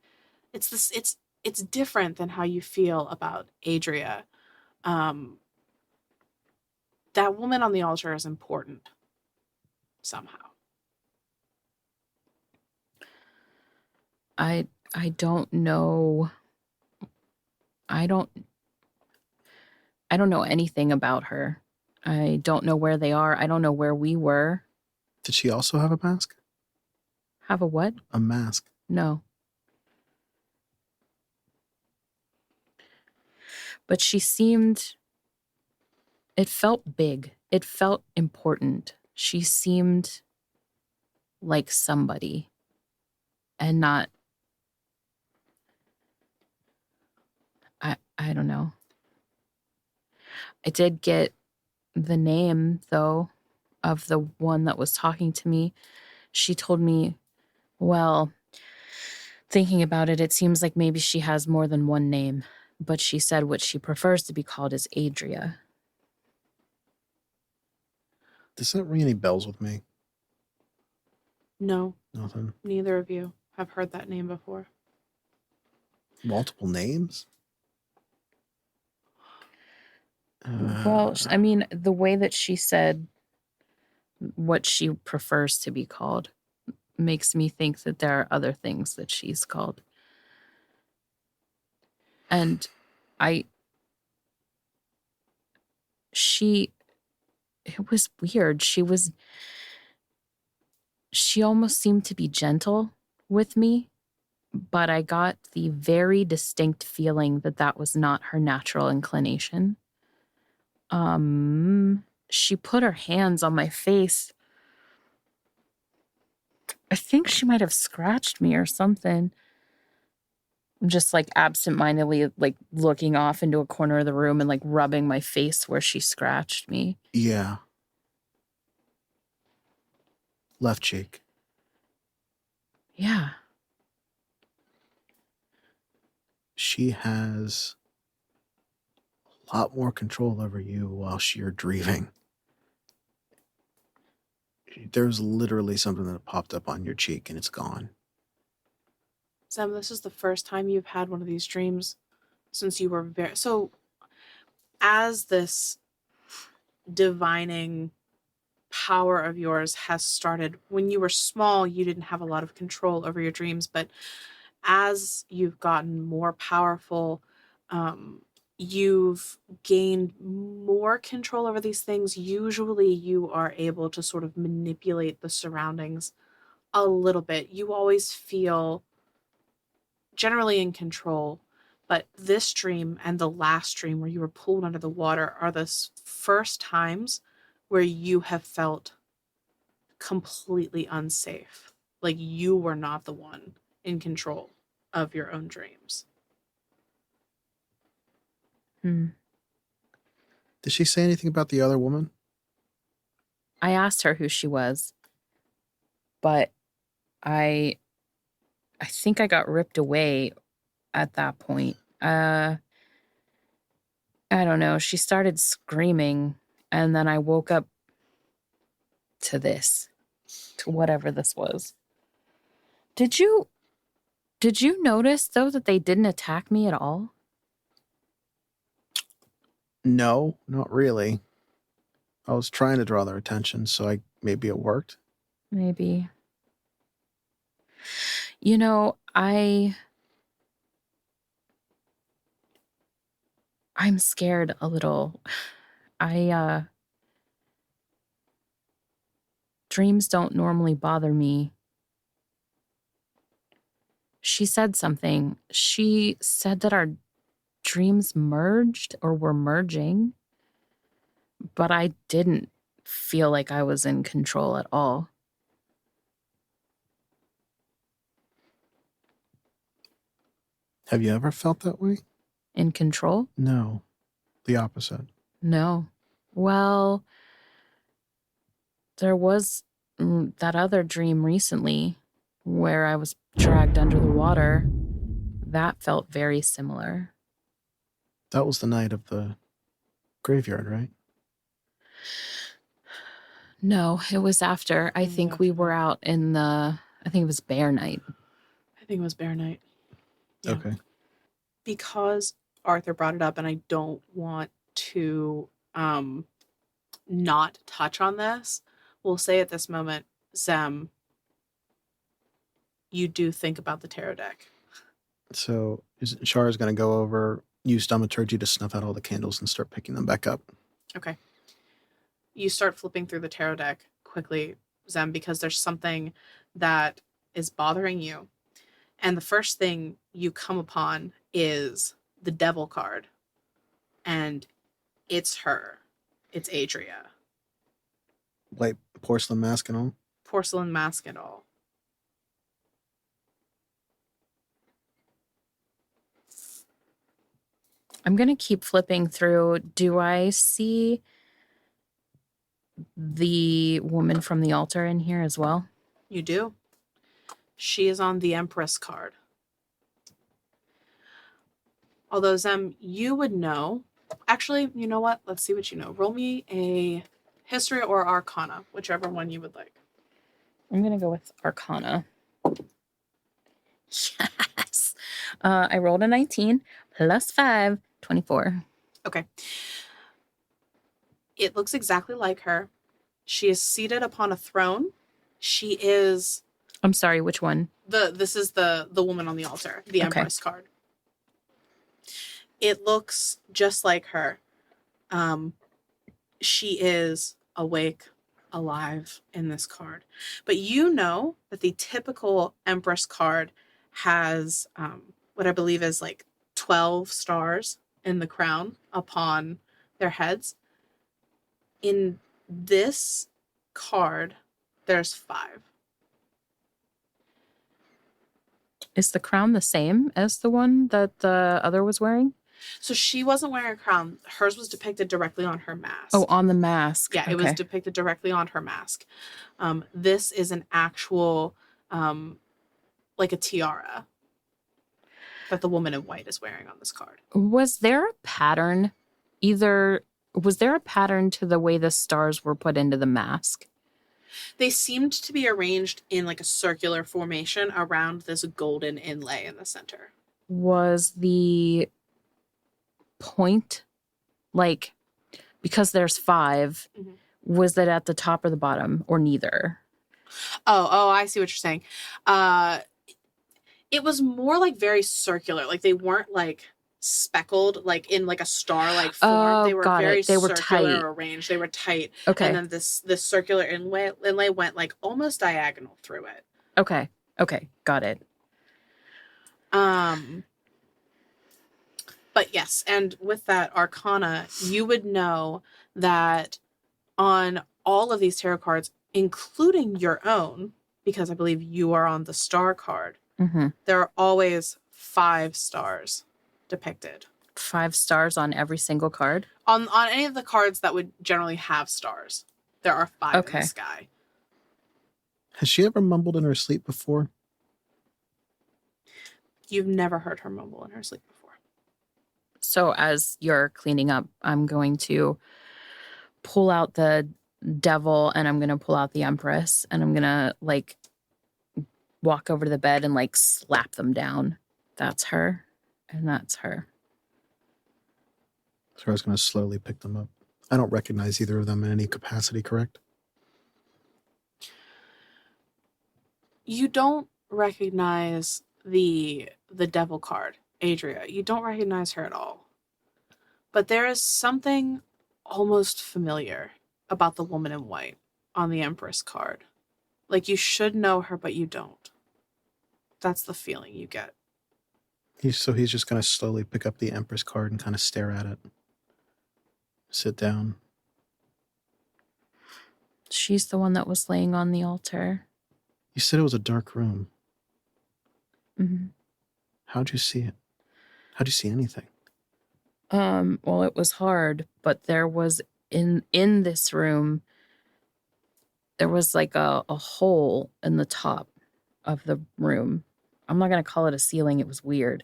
It's different than how you feel about Adria. Um, that woman on the altar is important somehow. I don't know. I don't know anything about her. I don't know where they are. I don't know where we were. Did she also have a mask? Have a what? A mask. No. But she seemed, it felt big. It felt important. She seemed like somebody and not, I don't know. I did get the name, though, of the one that was talking to me. She told me, well, thinking about it, it seems like maybe she has more than one name, but she said what she prefers to be called is Adria. Does that ring any bells with me? No, Nothing. neither of you have heard that name before. Multiple names? Well, I mean, the way that she said what she prefers to be called makes me think that there are other things that she's called. And it was weird. She almost seemed to be gentle with me, but I got the very distinct feeling that that was not her natural inclination. She put her hands on my face. I think she might have scratched me or something. I'm just like absentmindedly like looking off into a corner of the room and like rubbing my face where she scratched me. Yeah. Left cheek. Yeah. She has a lot more control over you while you're grieving. There's literally something that popped up on your cheek and it's gone. Zem, this is the first time you've had one of these dreams since you were so as this divining power of yours has started. When you were small, you didn't have a lot of control over your dreams, but as you've gotten more powerful, you've gained more control over these things. Usually you are able to sort of manipulate the surroundings a little bit. You always feel generally in control, but this dream and the last dream where you were pulled under the water are the first times where you have felt completely unsafe. Like you were not the one in control of your own dreams. Did she say anything about the other woman? I asked her who she was, but I think I got ripped away at that point. I don't know. She started screaming, and then I woke up to this, to whatever this was. Did you notice, though, that they didn't attack me at all? No, not really. I was trying to draw their attention, so maybe it worked. Maybe. You know, I'm scared a little. Dreams don't normally bother me. She said something. She said that our dreams merged or were merging, but I didn't feel like I was in control at all. Have you ever felt that way? In control? No, the opposite. No. Well, there was that other dream recently where I was dragged under the water. That felt very similar. That was the night of the graveyard, right? No, it was after. I think we were out in I think it was Bear Night. I think it was Bear Night. Yeah. Okay. Because Arthur brought it up, and I don't want to not touch on this, we'll say at this moment, Zem, you do think about the tarot deck. So Char is going to go over, use thaumaturgy to snuff out all the candles and start picking them back up. Okay. You start flipping through the tarot deck quickly, Zem, because there's something that is bothering you. And the first thing you come upon is the Devil card. And it's her. It's Adria. White porcelain mask and all? Porcelain mask and all. I'm going to keep flipping through. Do I see the woman from the altar in here as well? You do. She is on the Empress card. Although, Zem, you would know. Actually, you know what? Let's see what you know. Roll me a history or arcana, whichever one you would like. I'm going to go with arcana. Yes. I rolled a 19 plus 5, 24. Okay. It looks exactly like her. She is seated upon a throne. She is... I'm sorry, which one? This is the woman on the altar, the Empress card. It looks just like her. She is awake, alive in this card. But you know that the typical Empress card has what I believe is like 12 stars in the crown upon their heads. In this card, there's 5. Is the crown the same as the one that the other was wearing? So she wasn't wearing a crown. Hers was depicted directly on her mask. Oh, on the mask. Yeah, it was depicted directly on her mask. This is an actual, like a tiara that the woman in white is wearing on this card. Was there a pattern? Was there a pattern to the way the stars were put into the mask? They seemed to be arranged in like a circular formation around this golden inlay in the center. Was the point, like, because there's 5, was that at the top or the bottom or neither? Oh, I see what you're saying. It was more like very circular. Like they weren't like speckled, like in like a star-like form. Oh, they were got very it. They were circular tight. arranged. They were tight. Okay. And then this circular inlay went like almost diagonal through it. Okay. Got it. But yes, and with that arcana, you would know that on all of these tarot cards, including your own, because I believe you are on the star card, there are always 5 stars depicted. 5 stars on every single card? On any of the cards that would generally have stars, there are 5 in the sky. Has she ever mumbled in her sleep before? You've never heard her mumble in her sleep before. So as you're cleaning up, I'm going to pull out the devil and I'm going to pull out the Empress and I'm going to like walk over to the bed and like slap them down. That's her and that's her. So I was going to slowly pick them up. I don't recognize either of them in any capacity, correct? You don't recognize the devil card, Adria. You don't recognize her at all. But there is something almost familiar about the woman in white on the Empress card. Like you should know her, but you don't. That's the feeling you get. He's just going to slowly pick up the Empress card and kind of stare at it. Sit down. She's the one that was laying on the altar. You said it was a dark room. Mm-hmm. How'd you see it? How'd you see anything? Well, it was hard, but there was in this room, there was like a hole in the top of the room. I'm not going to call it a ceiling. It was weird,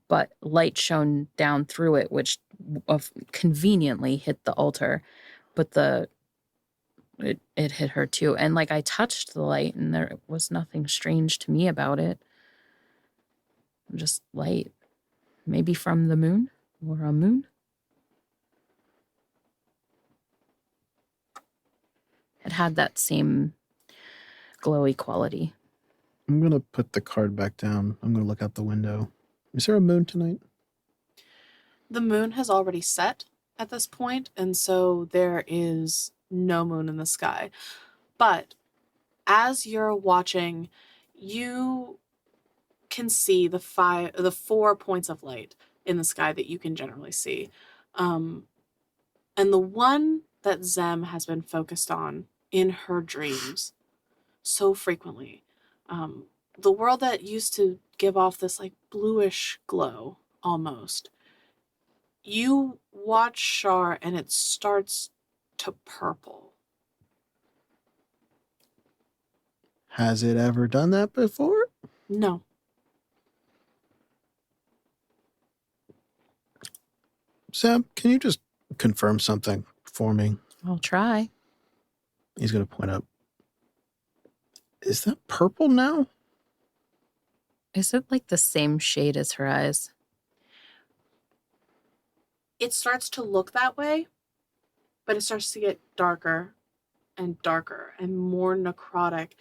but light shone down through it, which conveniently hit the altar, but it hit her too. And like I touched the light and there was nothing strange to me about it. Just light. Maybe from the moon or a moon. It had that same glowy quality. I'm going to put the card back down. I'm going to look out the window. Is there a moon tonight? The moon has already set at this point, and so there is no moon in the sky. But as you're watching, you can see the 4 points of light in the sky that you can generally see. And the one that Zem has been focused on in her dreams so frequently, the world that used to give off this like bluish glow almost, you watch Char and it starts to purple. Has it ever done that before? No. Sam, can you just confirm something for me? I'll try. He's going to point up. Is that purple now? Is it like the same shade as her eyes? It starts to look that way, but it starts to get darker and darker and more necrotic.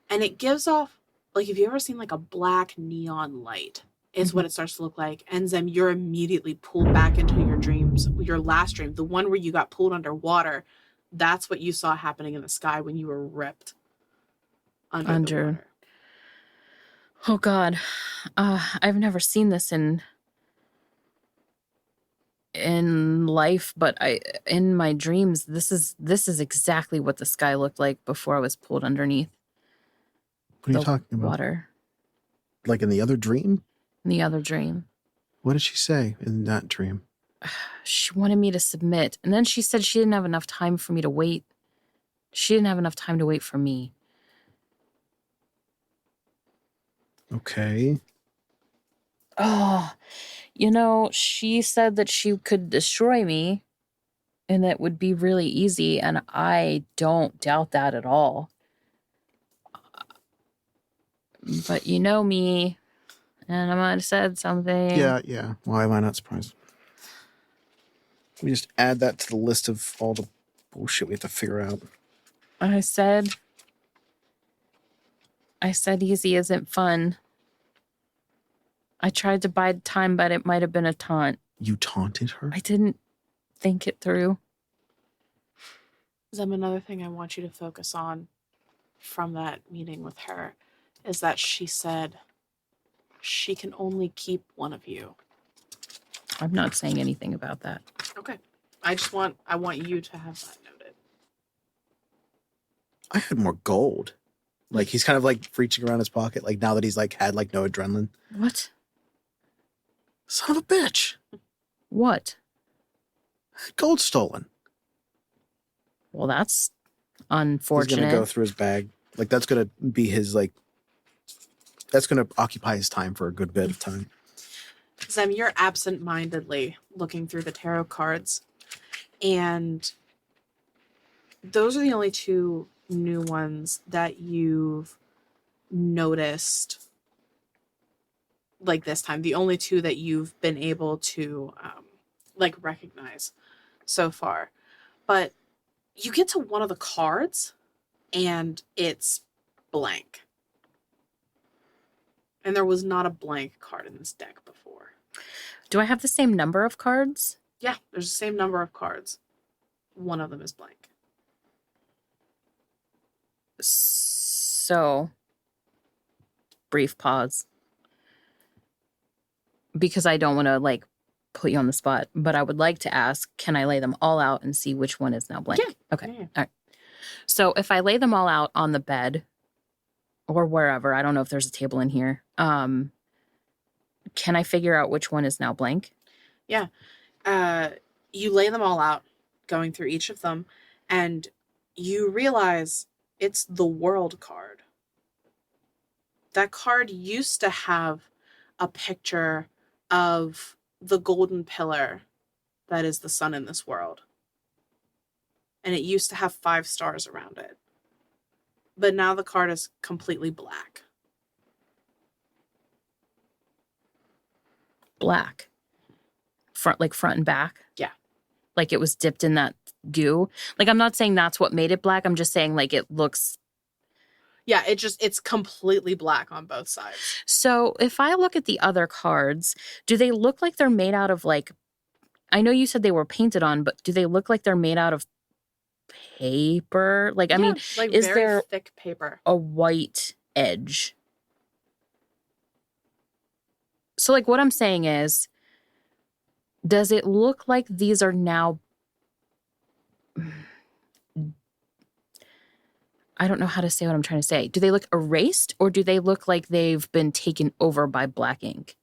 And it gives off, like, have you ever seen like a black neon light? Is what it starts to look like. And Zem, you're immediately pulled back into your dreams, your last dream, the one where you got pulled underwater. That's what you saw happening in the sky when you were ripped under the water. Oh God, I've never seen this in life, but in my dreams, this is exactly what the sky looked like before I was pulled underneath. What are you talking about? Water. Like in the other dream? In the other dream. What did she say in that dream? She wanted me to submit, and then she said she didn't have enough time for me to wait. She didn't have enough time to wait for me. Okay. Oh, she said that she could destroy me and that would be really easy, and I don't doubt that at all. But you know me, and I might have said something. Yeah. Why am I not surprised? We just add that to the list of all the bullshit we have to figure out. I said easy isn't fun. I tried to bide time, but it might have been a taunt. You taunted her? I didn't think it through. Zem, another thing I want you to focus on from that meeting with her is that she said she can only keep one of you. I'm not saying anything about that. Okay. I want you to have that noted. I had more gold. Like he's kind of like reaching around his pocket, like now that he's like had like no adrenaline. What? Son of a bitch. What? Gold stolen. Well, that's unfortunate. He's gonna go through his bag. Like that's gonna be his like. That's gonna occupy his time for a good bit of time. Zem, you're absent-mindedly looking through the tarot cards, and those are the only two new ones that you've noticed like this time. The only two that you've been able to like recognize so far. But you get to one of the cards and it's blank. And there was not a blank card in this deck before. Do I have the same number of cards? Yeah, there's the same number of cards. One of them is blank. So, brief pause. Because I don't want to like put you on the spot, but I would like to ask, can I lay them all out and see which one is now blank? Yeah. Okay. Yeah. All right. So if I lay them all out on the bed or wherever, I don't know if there's a table in here, can I figure out which one is now blank? Yeah. You lay them all out, going through each of them, and you realize it's the world card. That card used to have a picture of the golden pillar that is the sun in this world. And it used to have 5 stars around it. But now the card is completely black. Black. Front and back? Yeah. Like it was dipped in that goo? Like, I'm not saying that's what made it black. I'm just saying, like, it looks... Yeah, it's completely black on both sides. So if I look at the other cards, do they look like they're made out of, like... I know you said they were painted on, but do they look like they're made out of paper? Like, I mean, like is very there thick paper. a white edge? So, like, what I'm saying is, does it look like these are now... I don't know how to say what I'm trying to say. Do they look erased, or do they look like they've been taken over by black ink?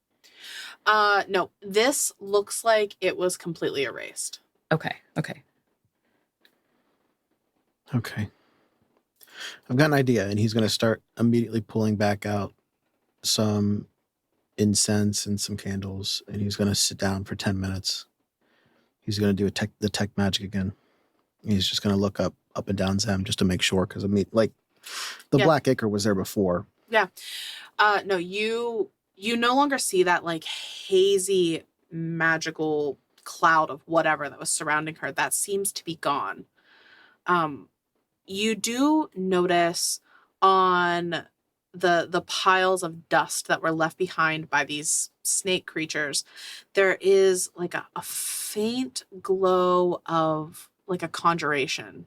No, this looks like it was completely erased. Okay. I've got an idea, and he's going to start immediately pulling back out some incense and some candles, and he's going to sit down for 10 minutes. He's going to do the tech magic again. He's just going to look up and down Zem just to make sure, because I mean, like, the black ichor was there before. Yeah. No, you no longer see that like hazy magical cloud of whatever that was surrounding her. That seems to be gone. You do notice on the piles of dust that were left behind by these snake creatures, there is like a faint glow of like a conjuration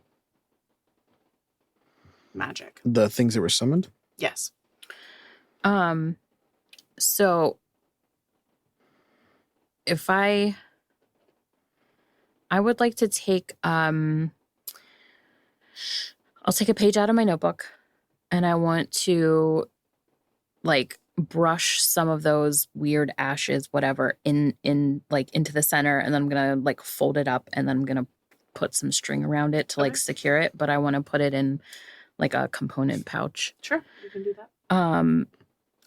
magic. The things that were summoned? Yes. So if I would like to take I'll take a page out of my notebook, and I want to like brush some of those weird ashes, whatever, in like into the center, and then I'm gonna like fold it up, and then I'm gonna put some string around it to like secure it, but I want to put it in like a component pouch. Sure, you can do that.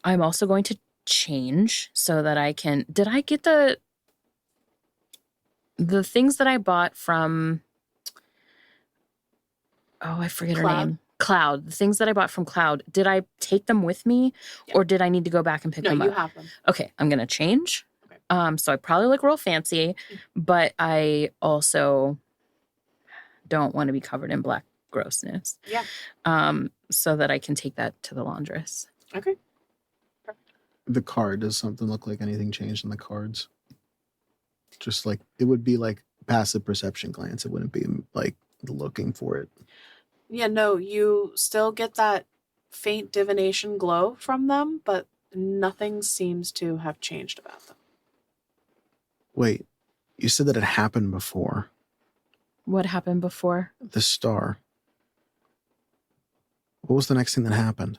I'm also going to change so that I can... Did I get the things that I bought from... Oh, I forget her name. Cloud. The things that I bought from Cloud. Did I take them with me, or did I need to go back and pick them up? No, you have them. Okay, I'm going to change. Okay. So I probably look real fancy, but I also don't want to be covered in black grossness. Yeah. So that I can take that to the laundress. Okay. Perfect. The card, does something look like anything changed in the cards? Just like, it would be like passive perception glance. It wouldn't be like looking for it. Yeah, no, you still get that faint divination glow from them, but nothing seems to have changed about them. Wait, you said that it happened before. What happened before? The star. What was the next thing that happened?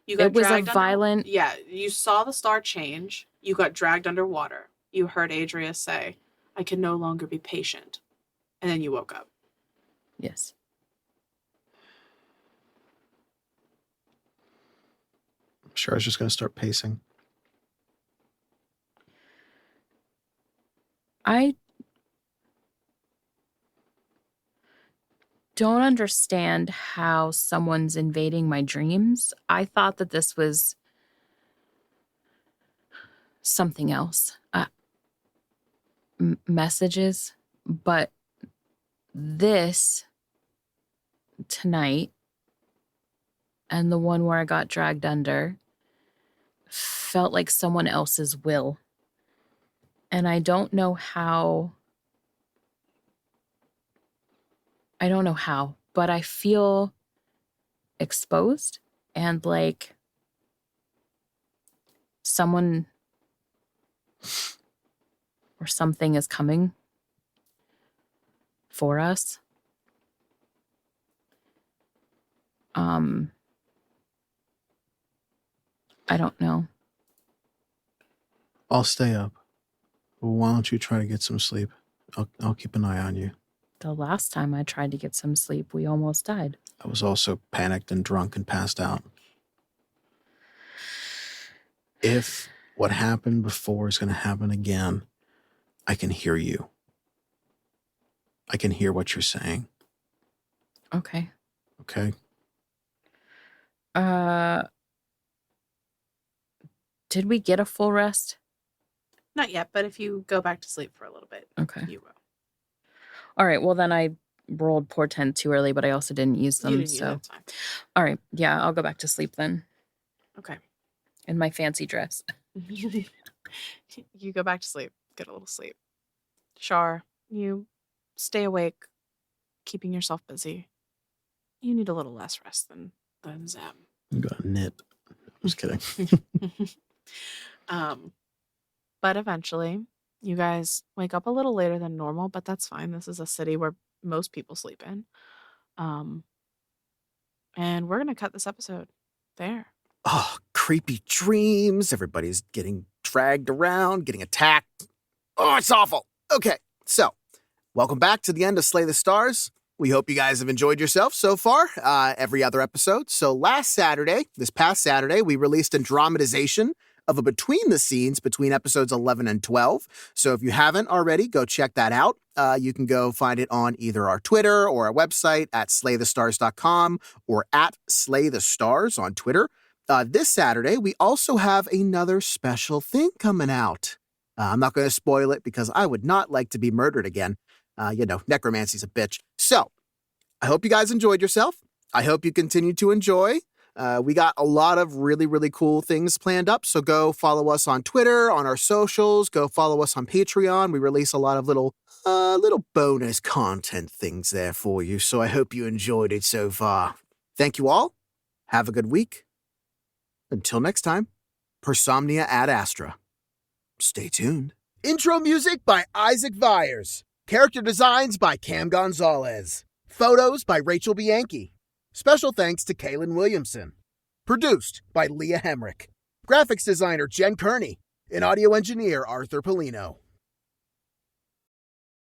You got it was a dragged violent... Yeah, you saw the star change. You got dragged underwater. You heard Adria say, "I can no longer be patient." And then you woke up. Yes. I'm sure I was just going to start pacing. I don't understand how someone's invading my dreams. I thought that this was something else. Messages. But this tonight and the one where I got dragged under felt like someone else's will. And I don't know how, but I feel exposed and like someone or something is coming for us. I don't know. I'll stay up. Why don't you try to get some sleep? I'll keep an eye on you. The last time I tried to get some sleep, we almost died. I was also panicked and drunk and passed out. If what happened before is going to happen again, I can hear you. I can hear what you're saying. Okay. Okay? Did we get a full rest? Not yet, but if you go back to sleep for a little bit, Okay. you will. All right. Well, then I rolled portent too early, but I also didn't use them. You didn't use so, it, it's fine. all right. Yeah, I'll go back to sleep then. Okay. In my fancy dress. You go back to sleep. Get a little sleep. Char, you stay awake, keeping yourself busy. You need a little less rest than Zem. I'm going to knit. I'm just kidding. But eventually, you guys wake up a little later than normal, but that's fine. This is a city where most people sleep in. And we're going to cut this episode there. Oh, creepy dreams. Everybody's getting dragged around, getting attacked. Oh, it's awful. Okay, so welcome back to the end of Slay the Stars. We hope you guys have enjoyed yourself so far, every other episode. So this past Saturday, we released a dramatization of a between the scenes between episodes 11 and 12. So if you haven't already, go check that out. You can go find it on either our Twitter or our website at slaythestars.com or at slaythestars on Twitter. This Saturday, we also have another special thing coming out. I'm not going to spoil it because I would not like to be murdered again. Necromancy's a bitch. So, I hope you guys enjoyed yourself. I hope you continue to enjoy. We got a lot of really, really cool things planned up. So go follow us on Twitter, on our socials. Go follow us on Patreon. We release a lot of little bonus content things there for you. So I hope you enjoyed it so far. Thank you all. Have a good week. Until next time, per somnia ad astra. Stay tuned. Intro music by Isaac Vyers. Character designs by Cam Gonzalez. Photos by Rachel Bianchi. Special thanks to Kaylin Williamson. Produced by Leah Hemrick. Graphics designer Jen Kearney. And audio engineer Arthur Polino.